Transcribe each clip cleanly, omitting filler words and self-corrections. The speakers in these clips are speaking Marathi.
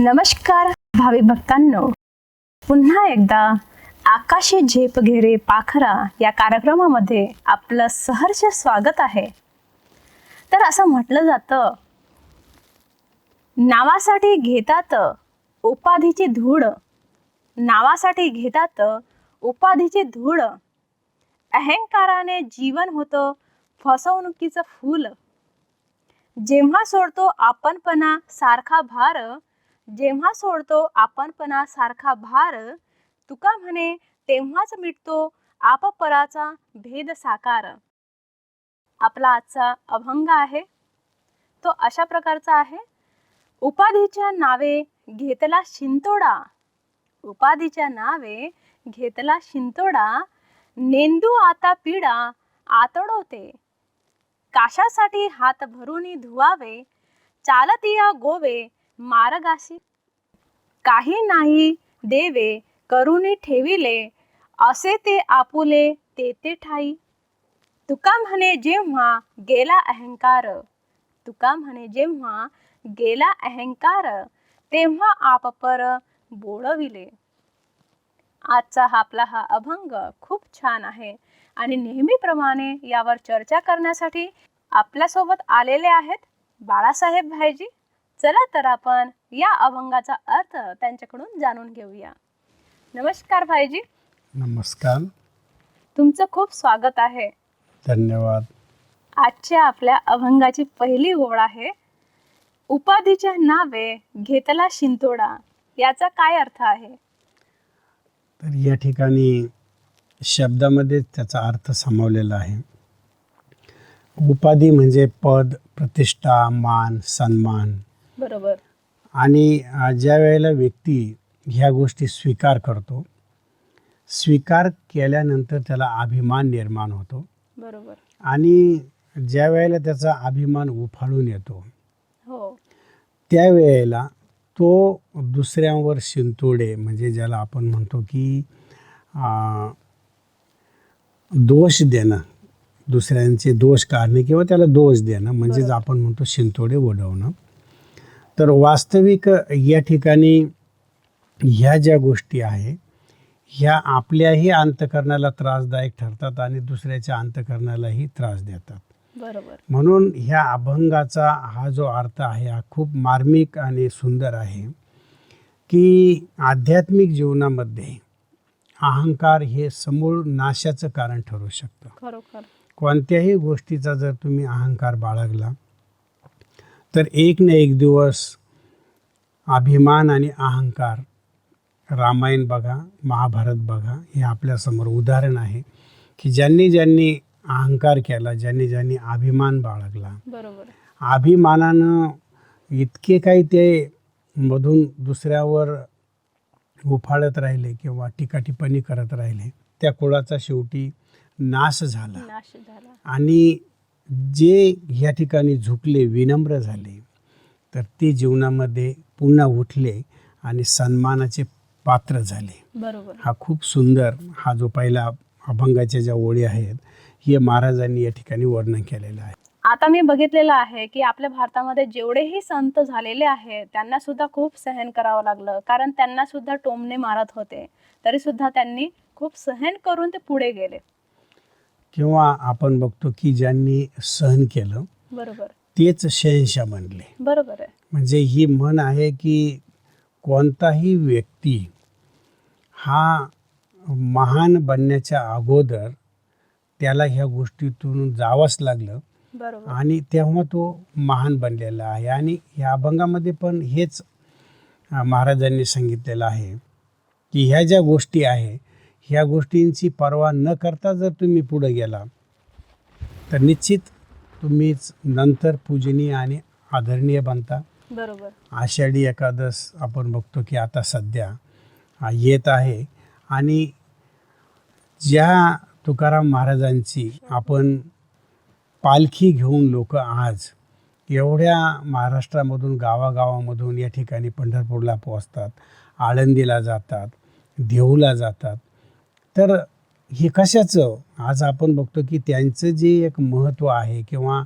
नमस्कार भाविक भक्तांनो, पुन्हा एकदा आकाशी झेप घेरे पाखरा या कार्यक्रमामध्ये आपलं सहर्ष स्वागत आहे. तर असं म्हटलं जातं, नावासाठी घेतात उपाधीची धूळ, नावासाठी घेतात उपाधीची धूळ, अहंकाराने जीवन होतं फसवणुकीचं फूल. जेव्हा सोडतो आपणपणा सारखा भार, जेव्हा सोडतो आपणपणा सारखा भार, तुका म्हणे तेव्हाच मिटतो आपपराचा भेद साकार. आपला आजचा अभंग आहे तो अशा प्रकारचा आहे. उपाधीच्या नावे घेतला शिंतोडा, उपाधीच्या नावे घेतला शिंतोडा, नेंदू आता पिढा आतडवते. काशासाठी हात भरूनी धुवावे, चालतिया गोवे मार्गाशी. काही नाही देवे करूनी ठेविले, असे ते आपुले ते ठाई. तुका म्हणे जेव्हा गेला अहंकार, तुका म्हणे जेव्हा गेला अहंकार, तेव्हा आपपर बोळविले. आजचा हा अभंग खूप छान आहे आणि नेहमीप्रमाणे यावर चर्चा करण्यासाठी आपल्यासोबत आलेले आहेत बाळासाहेब भाईजी. चला तर आपण या अभंगाचा अर्थ त्यांच्याकडून जाणून घेऊया. नमस्कार भाईजी. नमस्कार. तुमचं खूप स्वागत आहे. धन्यवाद. आजच्या आपल्या अभंगाची पहिली ओळ आहे, उपाधीच्या नावे घेतला शिंतोडा. याचा काय अर्थ आहे? तर या ठिकाणी शब्दामध्ये त्याचा अर्थ सामावलेला आहे. उपाधी म्हणजे पद, प्रतिष्ठा, मान, सन्मान. बरोबर. आणि ज्या वेळेला व्यक्ती ह्या गोष्टी स्वीकार करतो, स्वीकार केल्यानंतर त्याला अभिमान निर्माण होतो. बरोबर. आणि ज्या वेळेला त्याचा अभिमान उफाळून येतो, हो, त्यावेळेला तो दुसऱ्यांवर शिंतोडे, म्हणजे ज्याला आपण म्हणतो की दोष देणं, दुसऱ्यांचे दोष काढणे किंवा त्याला दोष देणं, म्हणजेच आपण म्हणतो शिंतोडे उडवणं. तर वास्तविक या ठिकाणी ह्या ज्या गोष्टी आहे ह्या आपल्याही अंतःकरणाला त्रासदायक ठरतात आणि दुसऱ्याच्या अंतःकरणालाही त्रास देतात. बरोबर. म्हणून ह्या अभंगाचा हा जो अर्थ आहे हा खूप मार्मिक आणि सुंदर आहे की आध्यात्मिक जीवनामध्ये अहंकार हे समूळ नाशाचं कारण ठरू शकतं. खरोखर. कोणत्याही गोष्टीचा जर तुम्ही अहंकार बाळगला तर एक ना एक दिवस अभिमान आणि अहंकार, रामायण बघा, महाभारत बघा, हे आपल्यासमोर उदाहरण आहे की ज्यांनी ज्यांनी अहंकार केला, ज्यांनी ज्यांनी अभिमान बाळगला, बरोबर, अभिमानानं इतके काही ते मधून दुसऱ्यावर उफाळत राहिले किंवा टीकाटिप्पणी करत राहिले, त्या कुळाचा शेवटी नाश झाला. आणि जे ह्या ठिकाणी झुकले, विनम्र झाले, तर ते जीवनामध्ये पुन्हा उठले आणि सन्मानाचे पात्र झाले. बरोबर. हा खूप सुंदर हा जो पहिला अभंगाच्या ज्या ओळी आहेत हे महाराजांनी या ठिकाणी वर्णन केलेलं आहे. आता मी बघितलेलं आहे की आपल्या भारतामध्ये जेवढेही संत झालेले आहेत त्यांना सुद्धा खूप सहन करावं लागलं, कारण त्यांना सुद्धा टोमणे मारत होते, तरी सुद्धा त्यांनी खूप सहन करून ते पुढे गेले. किंवा आपण बघतो की ज्यांनी सहन केलं, बरोबर, तेच शहंशाह बनले. बरोबर आहे. म्हणजे ही म्हण आहे की कोणताही व्यक्ती हा महान बनण्याच्या अगोदर त्याला ह्या गोष्टीतून जावंच लागलं. बरोबर. आणि तेव्हा तो महान बनलेला आहे. आणि ह्या अभंगामध्ये पण हेच महाराजांनी सांगितलेलं आहे की ह्या ज्या गोष्टी आहे ह्या गोष्टींची पर्वा न करता जर तुम्ही पुढे गेला तर निश्चित तुम्हीच नंतर पूजनीय आणि आदरणीय बनता. बरोबर. आषाढी एकादश आपण बघतो की आता सध्या येत आहे आणि ज्या तुकाराम महाराजांची आपण पालखी घेऊन लोक आज एवढ्या महाराष्ट्रामधून गावागावामधून या ठिकाणी पंढरपूरला पोहोचतात, आळंदीला जातात, देहूला जातात, तर हे कशाचं? आज आपण बघतो की त्यांचं जे एक महत्त्व आहे किंवा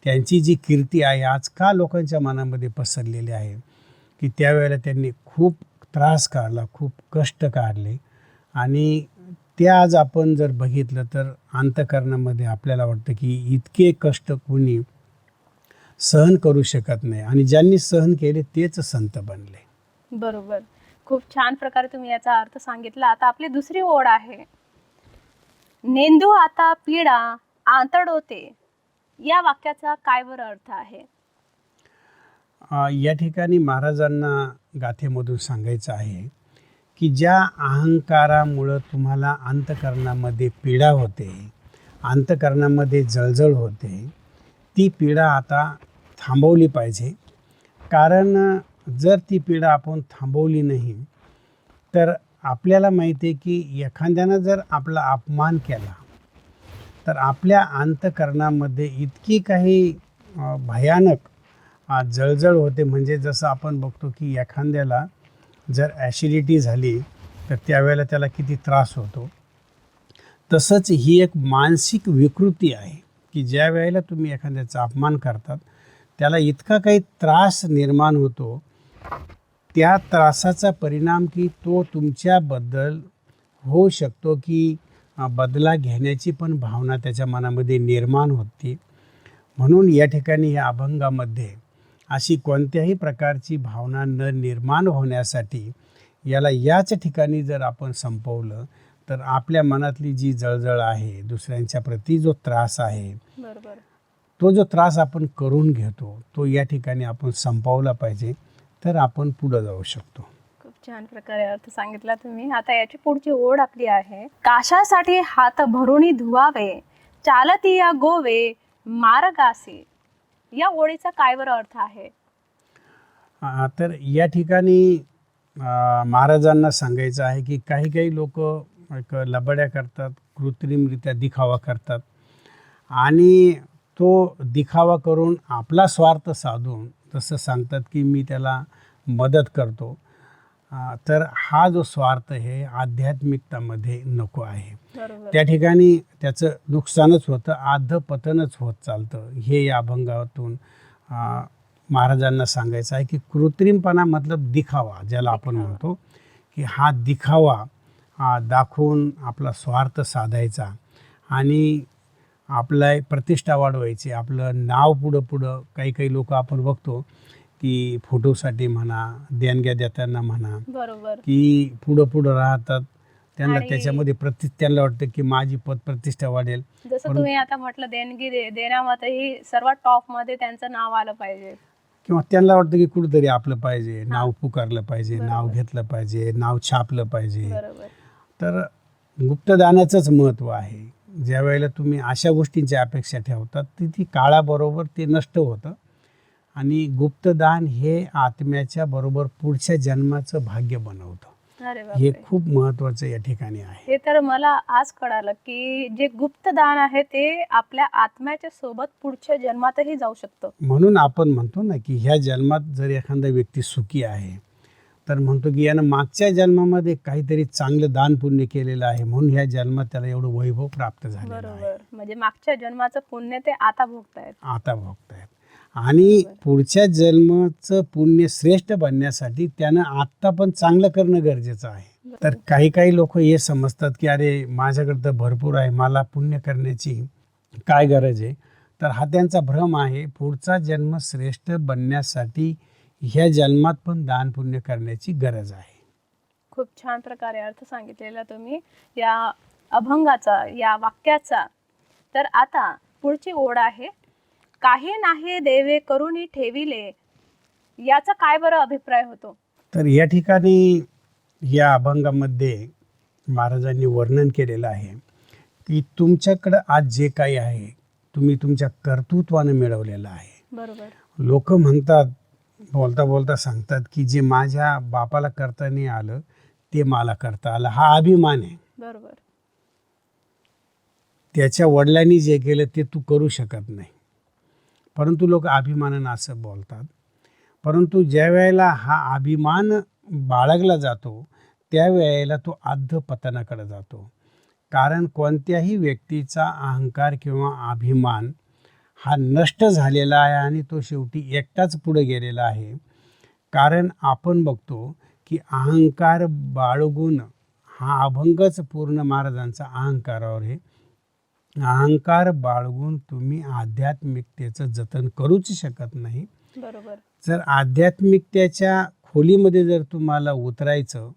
त्यांची जी कीर्ती आहे आज का लोकांच्या मनामध्ये पसरलेली आहे, की त्यावेळेला त्यांनी खूप त्रास काढला, खूप कष्ट काढले आणि ते आज आपण जर बघितलं तर अंतःकरणामध्ये आपल्याला वाटतं की इतके कष्ट कोणी सहन करू शकत नाही आणि ज्यांनी सहन केले तेच संत बनले. बरोबर. खूप छान प्रकारे तुम्ही याचा अर्थ सांगितला. आता आपली दुसरी ओळ आहे. नेंदू आता पीडा आंतडोते. या वाक्याचा काय बरं अर्थ आहे? या ठिकाणी महाराजांना गाथेमधून सांगायचं आहे की ज्या अहंकारामुळं तुम्हाला अंतःकरणामध्ये पीडा होते, अंतःकरणामध्ये जळजळ होते, ती पीडा आता थांबवली पाहिजे. कारण जर ती पीडा आपण थांबवली नाही तर आपल्याला माहिती आहे की एखाद्यानं जर आपला अपमान केला तर आपल्या अंतःकरणामध्ये इतकी काही भयानक जळजळ होते. म्हणजे जसं आपण बघतो की एखाद्याला जर ॲसिडिटी झाली तर त्यावेळेला त्याला किती त्रास होतो. तसंच ही एक मानसिक विकृती आहे की ज्या वेळेला तुम्ही एखाद्याचा अपमान करतात त्याला इतका काही त्रास निर्माण होतो. त्या त्रासाचा परिणाम की तो तुमच्याबद्दल होऊ शकतो की बदला घेण्याची पण भावना त्याच्या मनामध्ये निर्माण होते. म्हणून या ठिकाणी या अभंगामध्ये अशी कोणत्याही प्रकारची भावना न निर्माण होण्यासाठी याला याच ठिकाणी जर आपण संपवलं तर आपल्या मनातली जी जळजळ आहे, दुसऱ्यांच्या प्रती जो त्रास आहे, बरोबर. तो जो त्रास आपण करून घेतो तो या ठिकाणी आपण संपवला पाहिजे, तर आपण पुढं जाऊ शकतो. खूप छान प्रकारे अर्थ सांगितला तुम्ही. आता याची पुढची ओढ आपली आहे. काशासाठी हात भरुणी धुवावे, चालती या गोवे मार्गासी. या ओळीचा काय बरं अर्थ आहे? तर या ठिकाणी महाराजांना सांगायचं आहे की काही काही लोक एक लबाड्या करतात, कृत्रिमरित्या दिखावा करतात आणि तो दिखावा करून आपला स्वार्थ साधून जसं सांगतात की मी त्याला मदत करतो. तर हा जो स्वार्थ हे आध्यात्मिकतामध्ये नको आहे. बरोबर. त्या ठिकाणी त्याचं नुकसानच होतं, अधपतनच होत चालतं. हे या अभंगातून महाराजांना सांगायचं आहे की कृत्रिमपणा मतलब दिखावा ज्याला आपण म्हणतो की हा दिखावा दाखवून आपला स्वार्थ साधायचा आणि आपला प्रतिष्ठा वाढवायची, आपलं नाव पुढं काही काही लोक आपण बघतो की फोटोसाठी म्हणा, देणग्या देताना म्हणा, बरोबर. की पुढं राहतात. त्यांना आणि त्याच्यामध्ये त्यांना वाटतं की माझी पद प्रतिष्ठा वाढेल. जसं तुम्ही आता म्हटलं देणगी देण्यामध्येही सर्वात टॉप मध्ये त्यांचं नाव आलं पाहिजे किंवा त्यांना वाटतं की कुठेतरी आपलं पाहिजे, नाव पुकारलं पाहिजे, बरोबर. नाव घेतलं पाहिजे, नाव छापलं पाहिजे. बरोबर. तर गुप्तदानाचंच महत्त्व आहे. ज्या वेळेला तुम्ही अशा गोष्टींची अपेक्षा ठेवतात ती काळाबरोबर ते नष्ट होतं आणि गुप्तदान हे आत्म्याच्या बरोबर पुढच्या जन्माचं भाग्य बनवतं. अरे हे बापरे. खूप महत्त्वाचं या ठिकाणी आहे. हे तर मला आज कळालं की जे गुप्तदान आहे ते आपल्या आत्म्याच्या सोबत पुढच्या जन्मातही जाऊ शकतं. म्हणून आपण म्हणतो ना की ह्या जन्मात जर एखादा व्यक्ती सुखी आहे तर म्हणतो की यानं मागच्या जन्मामध्ये काहीतरी चांगलं दान पुण्य केलेलं आहे म्हणून ह्या जन्मात त्याला एवढं वैभव प्राप्त झालेलं आहे. बरोबर. म्हणजे मागच्या जन्माचं पुण्य ते आता भोगतायत. आता भोगतायत आणि पुढच्या जन्माचं पुण्य श्रेष्ठ बनण्यासाठी त्यानं आत्ता पण चांगलं करणं गरजेचं आहे. तर काही लोक हे समजतात की अरे माझ्याकडे तर भरपूर आहे, मला पुण्य करण्याची काय गरज आहे. तर हा त्यांचा भ्रम आहे. पुढचा जन्म श्रेष्ठ बनण्यासाठी ह्या जन्मात पण दान पुण्य करण्याची गरज आहे. खूप छान प्रकारे अर्थ सांगितलेला तुम्ही या अभंगाचा, या वाक्याचा. तर आता पुढची ओढ आहे. काही नाही देवे करुणी ठेविले. याचा काय बरं अभिप्राय होतो? तर या ठिकाणी या अभंगामध्ये महाराजांनी वर्णन केलेलं आहे की तुमच्याकडं आज जे काही आहे तुम्ही तुमच्या कर्तृत्वानं मिळवलेलं आहे. बरोबर. लोक म्हणतात, बोलता सांगतात की जे माझ्या बापाला करता नाही आलं ते मला करता आलं. हा अभिमान आहे. बरोबर. त्याच्या वडिलांनी जे केलं ते तू करू शकत नाही, परंतु लोक अभिमानानं असं बोलतात. परंतु ज्या वेळेला हा अभिमान बाळगला जातो त्यावेळेला तो अधपतनाकडे जातो. कारण कोणत्याही व्यक्तीचा अहंकार किंवा अभिमान हा नष्ट झालेला आहे आणि तो शेवटी एकटाच पुढे गेलेला आहे. कारण आपण बघतो की अहंकार बाळगून हा अभंगच पूर्ण महाराजांचा अहंकारावर आहे. अहंकार बाळगून तुम्ही आध्यात्मिकतेचं जतन करूच शकत नाही. बरोबर. जर आध्यात्मिकतेच्या खोलीमध्ये जर तुम्हाला उतरायचं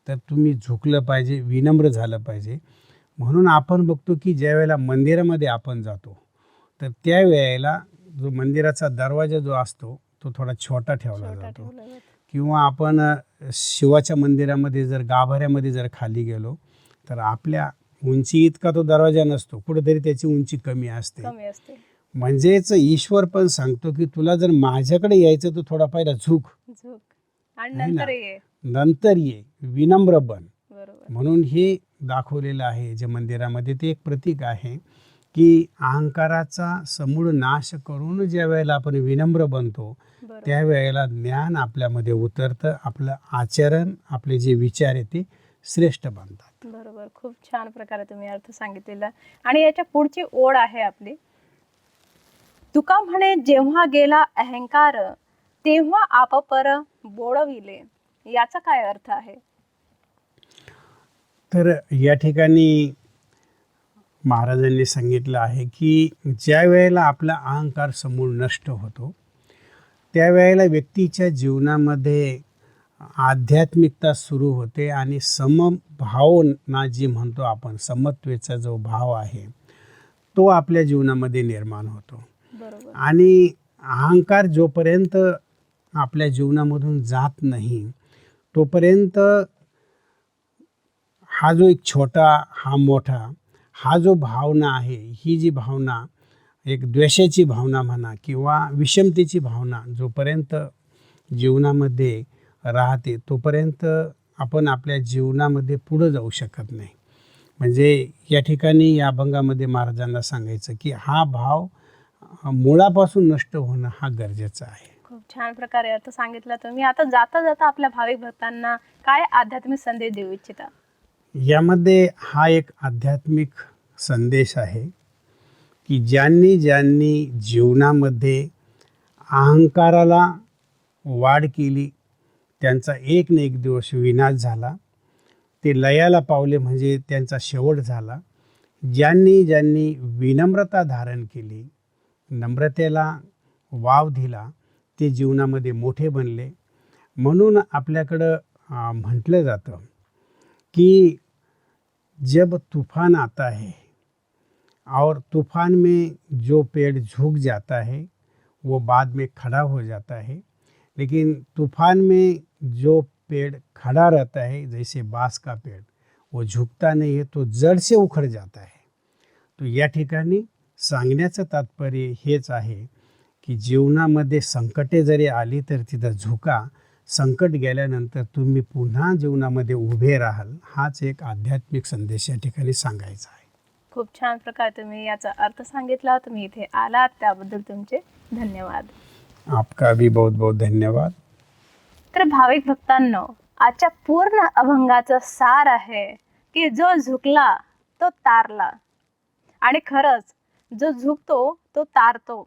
तर तुम्ही झुकलं पाहिजे, विनम्र झालं पाहिजे. म्हणून आपण बघतो की ज्या वेळेला मंदिरामध्ये आपण जातो तर त्यावेळेला जो मंदिराचा दरवाजा जो असतो तो थोडा छोटा ठेवला जातो. किंवा आपण शिवाच्या मंदिरामध्ये जर गाभाऱ्यामध्ये जर खाली गेलो तर आपल्या उंची इतका तो दरवाजा नसतो, कुठेतरी त्याची उंची कमी असते. म्हणजेच ईश्वर पण सांगतो की तुला जर माझ्याकडे यायचं तर थोडा पहिला झुक आणि आहे ना, नंतर ये. नंतर ये, विनम्र बन. बरोबर. म्हणून हे दाखवलेलं आहे जे मंदिरामध्ये. ते एक प्रतीक आहे की अहंकाराचा समूळ नाश करून ज्या वेळेला आपण विनम्र बनतो बरोबर. त्यावेळेला ज्ञान आपल्यामध्ये उतरतं, आपलं आचरण, आपले जे विचार आहे ते श्रेष्ठ बनतात. बरोबर. खूप छान प्रकारे तुम्ही अर्थ सांगितलेला. आणि याच्या पुढची ओळ आहे आपली, तुका म्हणे जेव्हा गेला अहंकार तेव्हा आपपर बोळविले. याचा काय अर्थ आहे? तर या ठिकाणी महाराजांनी सांगितलं आहे की ज्या वेळेला आपला अहंकार समूळ नष्ट होतो त्यावेळेला व्यक्तीच्या जीवनामध्ये आध्यात्मिकता सुरू होते आणि समभावना जी म्हणतो आपण, समत्वेचा जो भाव आहे तो आपल्या जीवनामध्ये निर्माण होतो. बरोबर. आणि अहंकार जोपर्यंत आपल्या जीवनामधून जात नाही तोपर्यंत हा जो एक छोटा, हा मोठा, हा जो भावना आहे, ही जी भावना एक द्वेषाची भावना म्हणा किंवा विषमतेची भावना जोपर्यंत जीवनामध्ये राहते तोपर्यंत आपण आपल्या जीवनामध्ये पुढं जाऊ शकत नाही. म्हणजे या ठिकाणी या अभंगामध्ये महाराजांना सांगायचं की हा भाव मुळापासून नष्ट होणं हा गरजेचं आहे. खूप छान प्रकारे अर्थ सांगितला तुम्ही. आता जाता जाता आपल्या भाविक भक्तांना काय आध्यात्मिक संदेश देऊ इच्छिता? यामध्ये हा एक आध्यात्मिक संदेश आहे की ज्यांनी ज्यांनी जीवनामध्ये अहंकाराला वाढ केली त्यांचा एक ना एक दिवस विनाश झाला, ते लयाला पावले म्हणजे त्यांचा शेवट झाला. ज्यांनी ज्यांनी विनम्रता धारण केली, नम्रतेला वाव दिला, ते जीवनामध्ये मोठे बनले. म्हणून आपल्याकडं म्हटलं जातं कि जब तूफान आता है और तूफान में जो पेड़ झुक जाता है वो बाद में खड़ा हो जाता है, लेकिन तूफान में जो पेड़ खड़ा रहता है जैसे बांस का पेड़, वो झुकता नहीं है तो जड़ से उखड़ जाता है. तो या ठिकाणी सांगण्याचं तात्पर्य हेच आहे की जीवनामध्ये संकटे जरी आली तर तिथं झुका. संकट गेल्यानंतर तुम्ही पुन्हा जीवनामध्ये उभे राहाल. हाच एक आध्यात्मिक संदेश या ठिकाणी सांगायचा आहे. खूप छान प्रकारे तुम्ही याचा अर्थ सांगितला. तुम्ही इथे आलात त्याबद्दल तुमचे धन्यवाद. आपका भी बहुत बहुत धन्यवाद. तर भाविक भक्तांनो, आजच्या पूर्ण अभंगाचा सार आहे की जो झुकला तो तारला. आणि खरंच जो झुकतो तो तारतो.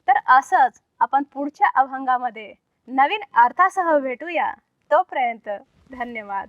तर असंच आपण पुढच्या अभंगामध्ये नवीन अर्थासह भेटूया. तोपर्यंत धन्यवाद.